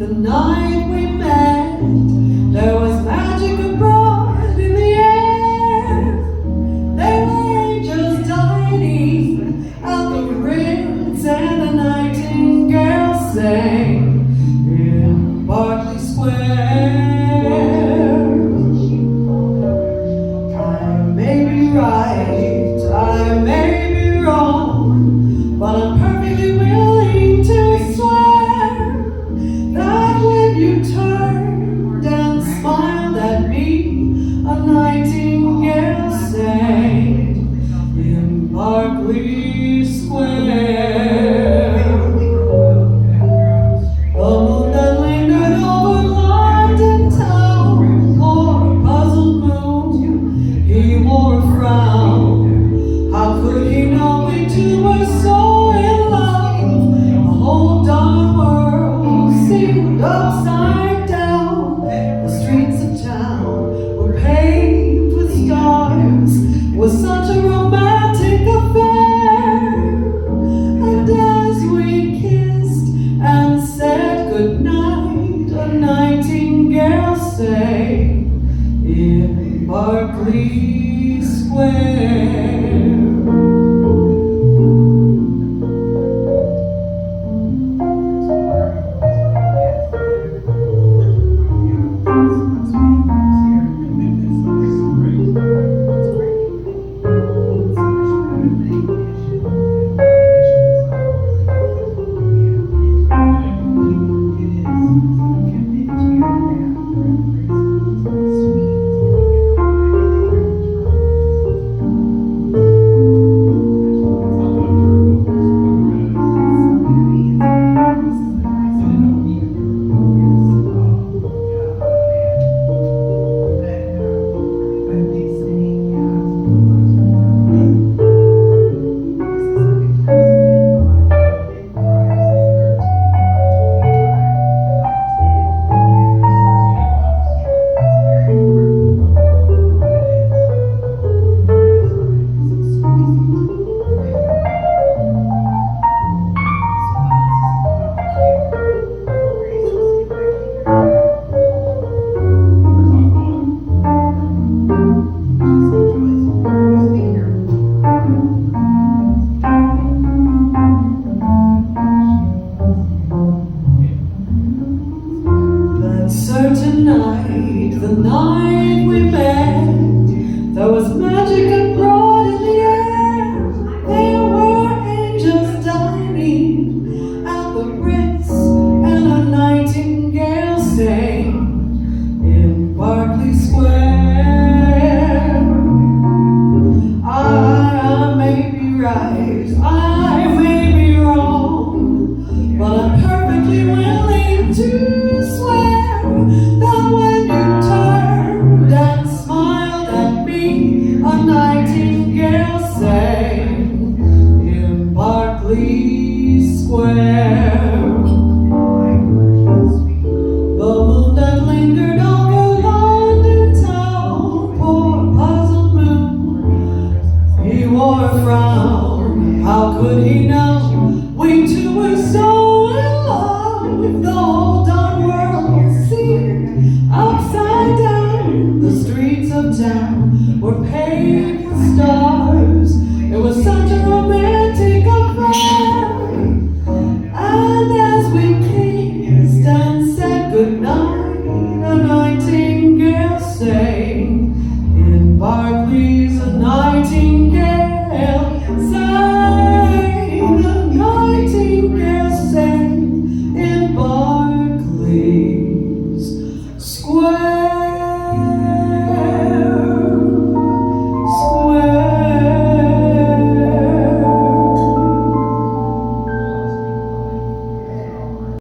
the night we met, there was magic abroad in the air. There were angels dining at the Ritz, and the Nightingale sang in Berkeley Square. I may be right, I may be wrong, but I'm perfectly willing to swear that when you turned and smiled at me, a nightingale sang in Berkeley Square. The moon that lingered over London town, or a puzzled moon, he wore a frown. How could he know we two were so in love? The whole darn world seemed upside down. The streets of town were paved with stars. It was such a romantic affair. And as we kissed and said goodnight, a nightingale sang in Berkeley Square. Certain night, the night we met, there was magic abroad in the air. There were angels dining at the Ritz, and a nightingale sang in Berkeley Square. I may be right, I may be wrong, but I'm perfectly willing to swear that when you turned and smiled at me, a nightingale sang in Berkeley Square. The moon that lingered over London town, poor puzzled moon, he wore a frown. How could he know we two were so in love? The whole darn world seemed upside down. The streets of town were paved with stars. It was such a romantic affair. And as we kissed and said goodnight, a nightingale